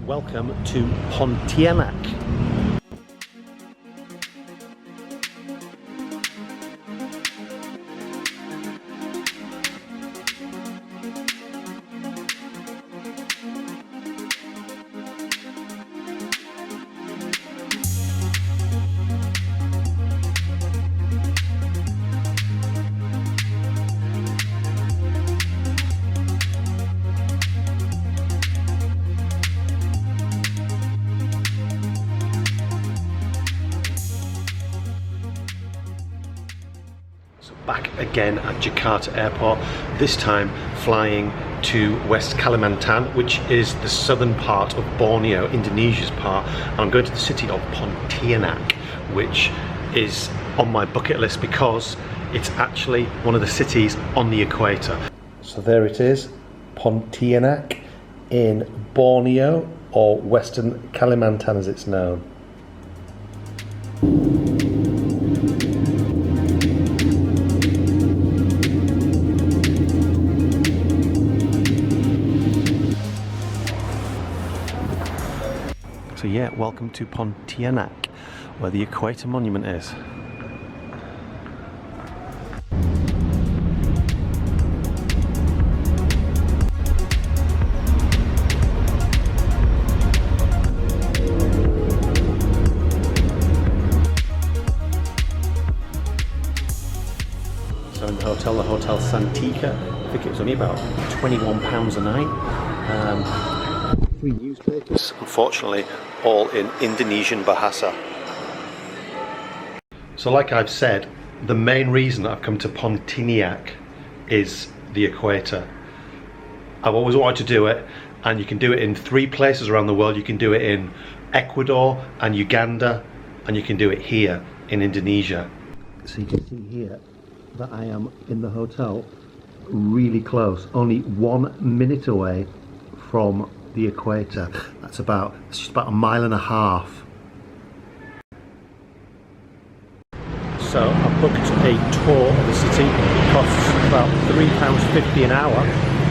Welcome to Pontianak. Back again at Jakarta Airport, this time flying to West Kalimantan, which is the southern part of Borneo, Indonesia's part. And I'm going to the city of Pontianak, which is on my bucket list because it's actually one of the cities on the equator. So there it is, Pontianak in Borneo, or Western Kalimantan as it's known. So yeah, welcome to Pontianak, where the Equator Monument is. So in the Hotel Santika, I think it was only about £21 a night. 3 newspapers, unfortunately all in Indonesian Bahasa. So like I've said, the main reason I've come to Pontianak is the equator. I've always wanted to do it, and you can do it in 3 places around the world. You can do it in Ecuador and Uganda, and you can do it here in Indonesia. So you can see here that I am in the hotel really close, only 1 minute away from the equator. It's just about 1.5 miles. So I booked a tour of the city. It costs about £3.50 an hour,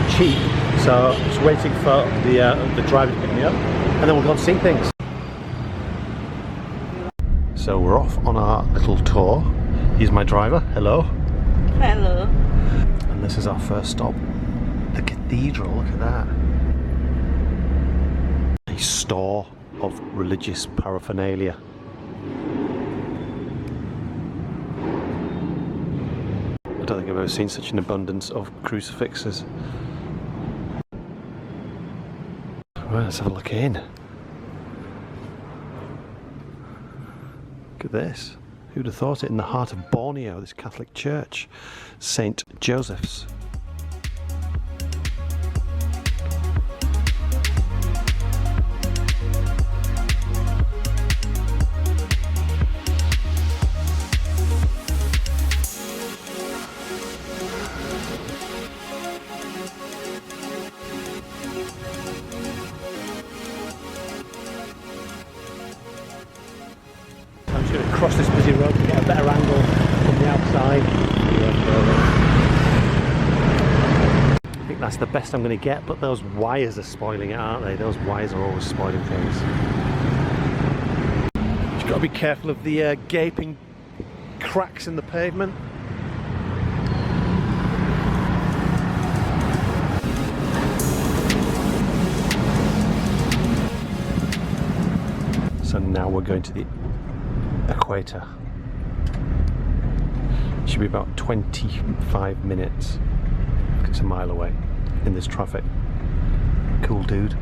cheap. So I'm just waiting for the driver to pick me up, and then we'll go and see things. So we're off on our little tour. He's my driver. Hello. Hello. And this is our first stop, the cathedral. Look at that. A store of religious paraphernalia. I don't think I've ever seen such an abundance of crucifixes. Right, let's have a look in. Look at this. Who'd have thought it, in the heart of Borneo, this Catholic church, St. Joseph's. I'm just going to cross this busy road to get a better angle from the outside. I think that's the best I'm going to get, but those wires are spoiling it, aren't they? Those wires are always spoiling things. You've got to be careful of the gaping cracks in the pavement. So now we're going to the equator. Should be about 25 minutes. It's a mile away in this traffic. Cool dude.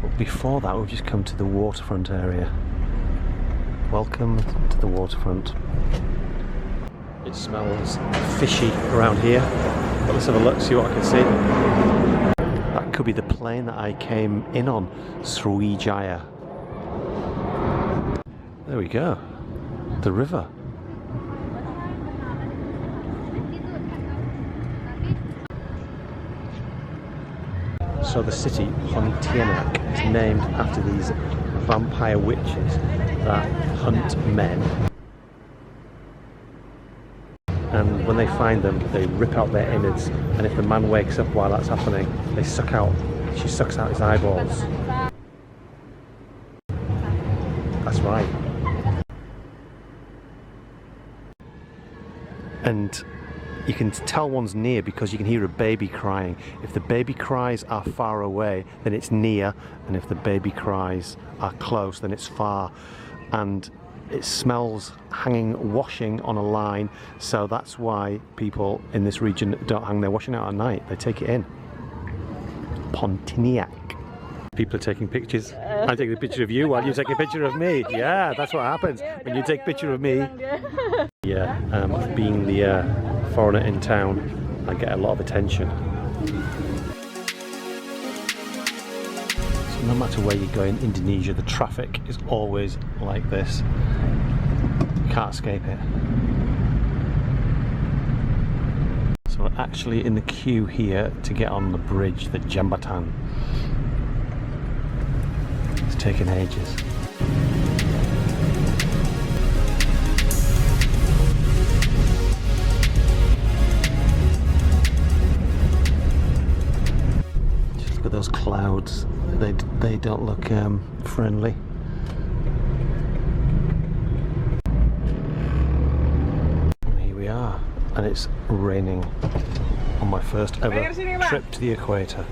But before that, we've just come to the waterfront area. Welcome to the waterfront. It smells fishy around here, but let's have a look, see what I can see. That could be the plane that I came in on, Sriwijaya. There we go, the river. So the city, Pontianak, is named after these vampire witches that hunt men. And when they find them, they rip out their innards, and if the man wakes up while that's happening, they suck out She sucks out his eyeballs. That's right. And you can tell one's near because you can hear a baby crying. If the baby cries are far away, then it's near, and if the baby cries are close, then it's far. And it smells hanging washing on a line, so that's why people in this region don't hang their washing out at night. They take it in. Pontianak. People are taking pictures. I'm taking a picture of you while you take a picture of me. Yeah, that's what happens when you take a picture of me. Yeah, being the foreigner in town, I get a lot of attention. So no matter where you go in Indonesia, the traffic is always like this. You can't escape it. So we're actually in the queue here to get on the bridge, the Jambatan. It's taken ages. Just look at those clouds. They don't look friendly. And here we are, and it's raining on my first ever trip to the equator.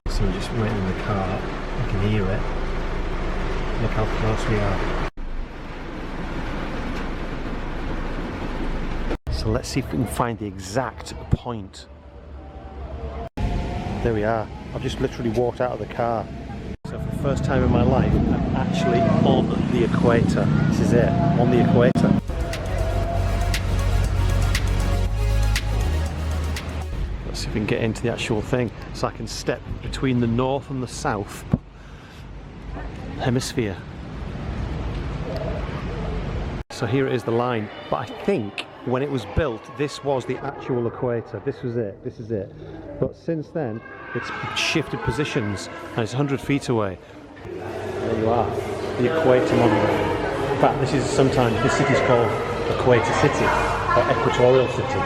So I'm just waiting in the car. I can hear it. Look how close we are. So let's see if we can find the exact point. There we are. I've just literally walked out of the car. So for the first time in my life, I'm actually on the equator. This is it, I'm on the equator. Let's see if we can get into the actual thing, so I can step between the north and the south hemisphere. So here it is, the line, but I think when it was built this was the actual equator. This was it, this is it. But since then it's shifted positions and it's 100 feet away. There you are, the Equator Monument. In fact, this city's called Equator City or Equatorial City.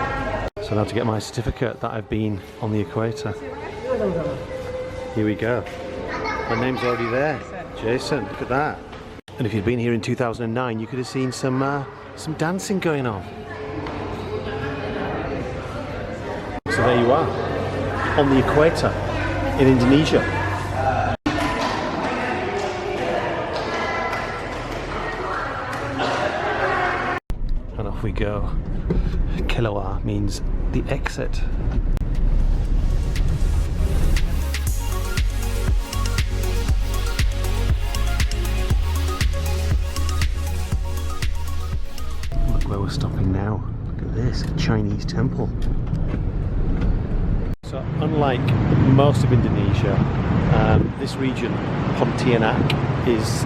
So now to get my certificate that I've been on the equator. Here we go. My name's already there. Jason, look at that. And if you'd been here in 2009, you could have seen some dancing going on. So there you are, on the equator in Indonesia. And off we go. Keluar means the exit. Where we're stopping now. Look at this, a Chinese temple. So unlike most of Indonesia, this region, Pontianak, is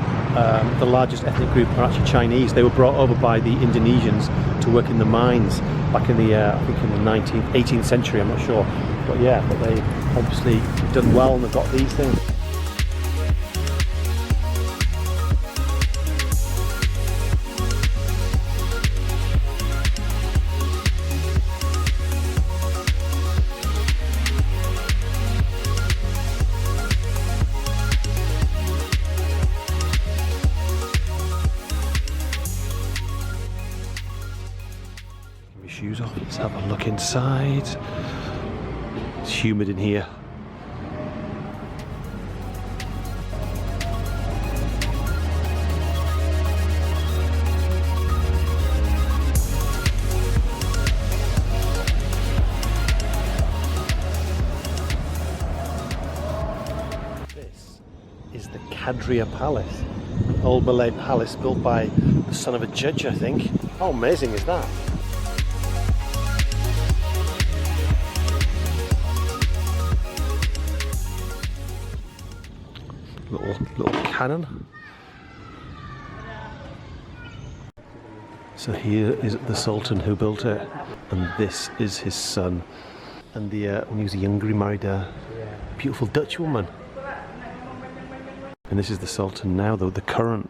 the largest ethnic group are actually Chinese. They were brought over by the Indonesians to work in the mines back in the, I think in the 18th century, I'm not sure. But yeah, but they obviously done well and they've got these things. Shoes off, let's have a look inside. It's humid in here. This is the Kadriah Palace, an old Malay palace built by the son of a judge, I think. How amazing is that? Little cannon. So here is the Sultan who built it, and this is his son. And when he was younger, he married a beautiful Dutch woman. And this is the Sultan now, though the current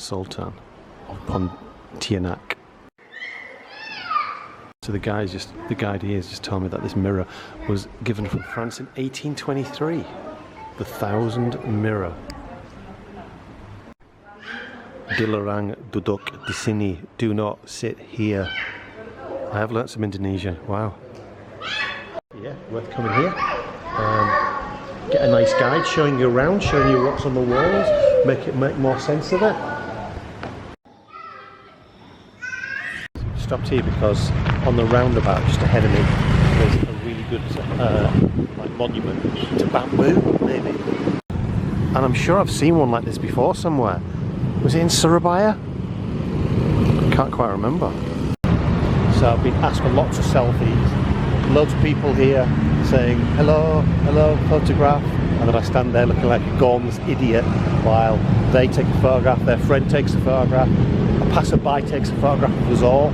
Sultan of Pontianak. So the guide here has just told me that this mirror was given from France in 1823. the Thousand Mirror. Dilarang duduk di sini. Do not sit here. I have learnt some Indonesian. Wow. Yeah, worth coming here. Get a nice guide showing you around, showing you what's on the walls, make more sense of it. Stopped here because on the roundabout just ahead of me there's a really good like monument to bamboo, maybe. And I'm sure I've seen one like this before somewhere. Was it in Surabaya? I can't quite remember. So I've been asked for lots of selfies. Loads of people here saying hello, hello, photograph. And then I stand there looking like a gormless idiot while they take a photograph, their friend takes a photograph, a passerby takes a photograph of us all.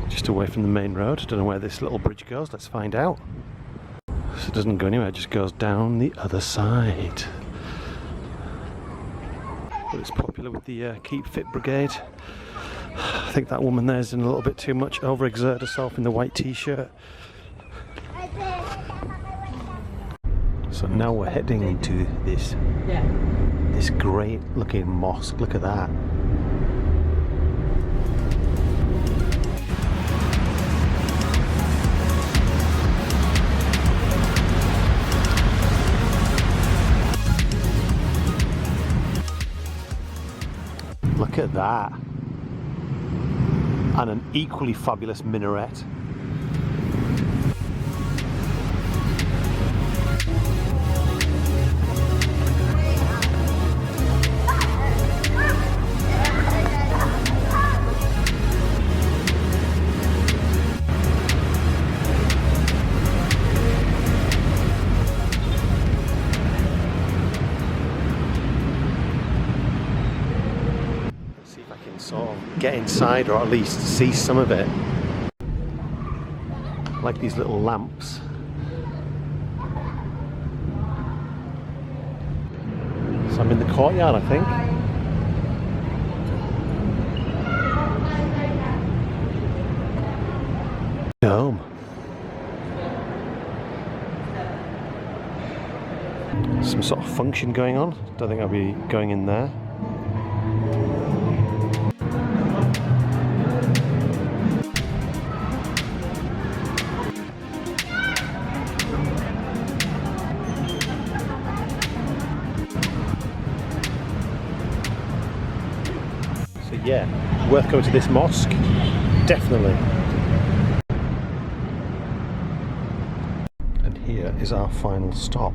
Just away from the main road. I don't know where this little bridge goes. Let's find out. So it doesn't go anywhere, it just goes down the other side. But it's popular with the Keep Fit Brigade. I think that woman there's in a little bit too much, overexerted herself in the white t-shirt. So now we're heading into this great looking mosque. Look at that. Look at that. And an equally fabulous minaret. Get inside, or at least see some of it. Like these little lamps. So I'm in the courtyard, I think. Home. Some sort of function going on. Don't think I'll be going in there. Yeah, worth going to this mosque, definitely. And here is our final stop,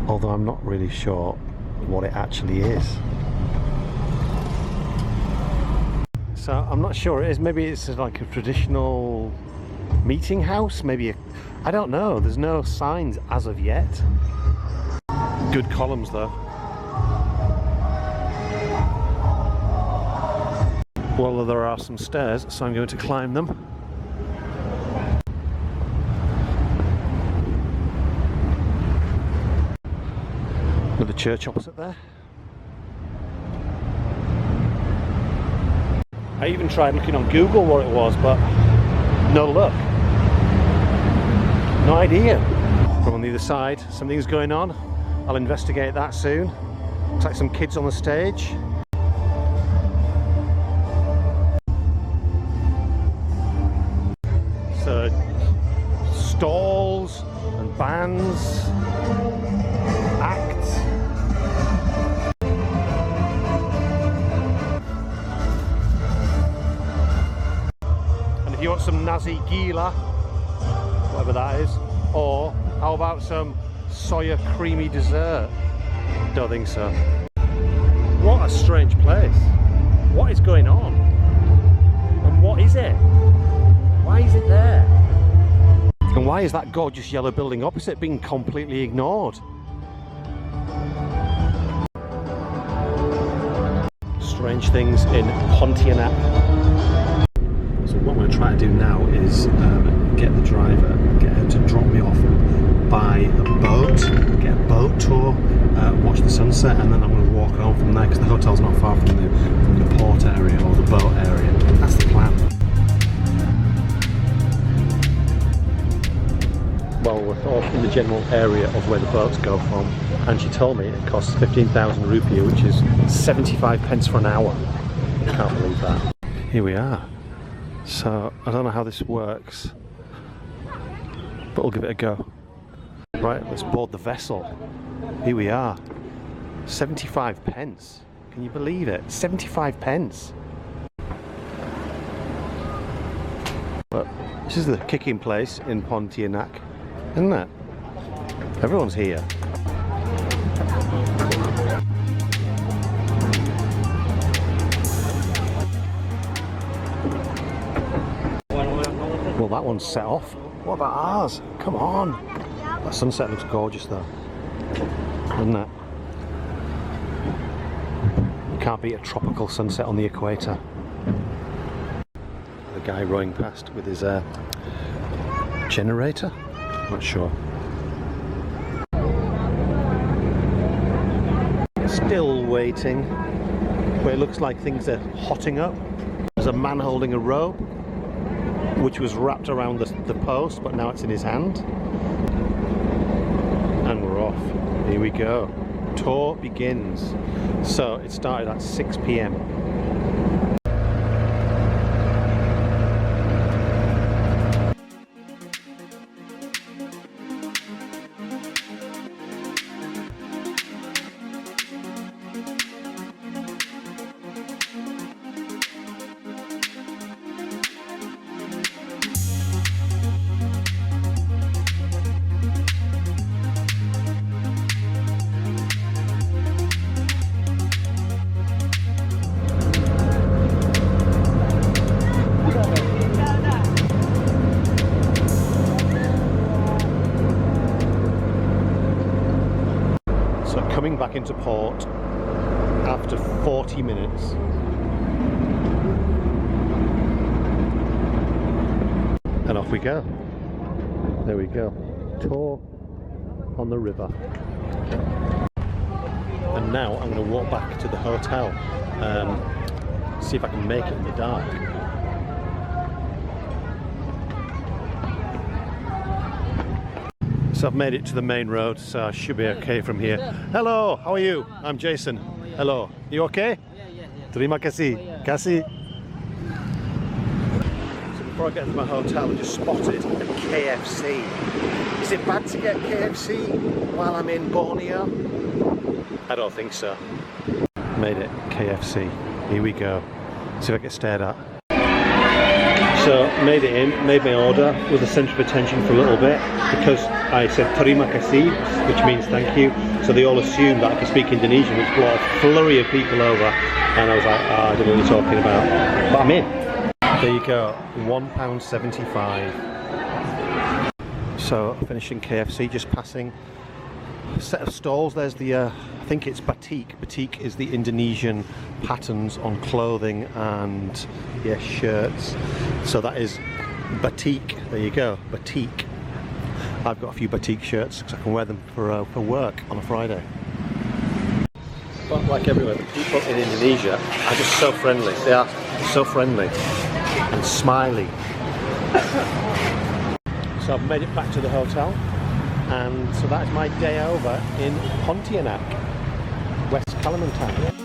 although I'm not really sure what it actually is. So I'm not sure it is. Maybe it's like a traditional meeting house, maybe I don't know. There's no signs as of yet. Good columns though. Well, there are some stairs, so I'm going to climb them. With a church opposite there. I even tried looking on Google what it was, but no luck. No idea. From on the other side, something's going on. I'll investigate that soon. Looks like some kids on the stage. Stalls and bands, acts. And if you want some nasi gila, whatever that is, or how about some soya creamy dessert? Don't think so. What a strange place. What is going on? And what is it? Why is it there? And why is that gorgeous yellow building opposite being completely ignored? Strange things in Pontianak. So what I'm going to try to do now is get the driver, get her to drop me off by a boat, get a boat tour, watch the sunset, and then I'm going to walk home from there because the hotel's not far from the port area or the boat area. That's the plan. we're sort of in the general area of where the boats go from, and she told me it costs 15,000 rupiah, which is 75 pence for an hour. Can't believe that. Here we are. So I don't know how this works, but we'll give it a go. Right, let's board the vessel. Here we are. 75 pence. Can you believe it? 75 pence. But this is the kicking place in Pontianak, isn't it? Everyone's here. Well, that one's set off. What about ours? Come on. That sunset looks gorgeous though, doesn't it? You can't beat a tropical sunset on the equator. The guy rowing past with his generator? Not sure. Still waiting, but it looks like things are hotting up. There's a man holding a rope, which was wrapped around the post, but now it's in his hand. And we're off. Here we go. Tour begins. So it started at 6 p.m. Coming back into port after 40 minutes. And off we go. There we go. Tour on the river. And now I'm going to walk back to the hotel, see if I can make it in the dark. So I've made it to the main road, so I should be okay from here. Hello, how are you? I'm Jason. Hello. You okay? Yeah. Terima kasih. Kasih. So before I get into my hotel, I just spotted a KFC. Is it bad to get KFC while I'm in Borneo? I don't think so. Made it. KFC. Here we go. See if I get stared at. So made it in, made my order with a centre of attention for a little bit because I said terima kasih, which means thank you. So they all assumed that I could speak Indonesian, which brought a flurry of people over, and I was like, I don't know what you're talking about. But I'm in. There you go, £1.75. So finishing KFC, just passing a set of stalls. There's the I think it's batik. Batik is the Indonesian patterns on clothing and yes, shirts. So that is batik. There you go, batik. I've got a few batik shirts because I can wear them for work on a Friday. But like everywhere, the people in Indonesia are just so friendly. They are so friendly and smiley. So I've made it back to the hotel, and so that is my day over in Pontianak, West Kalimantan.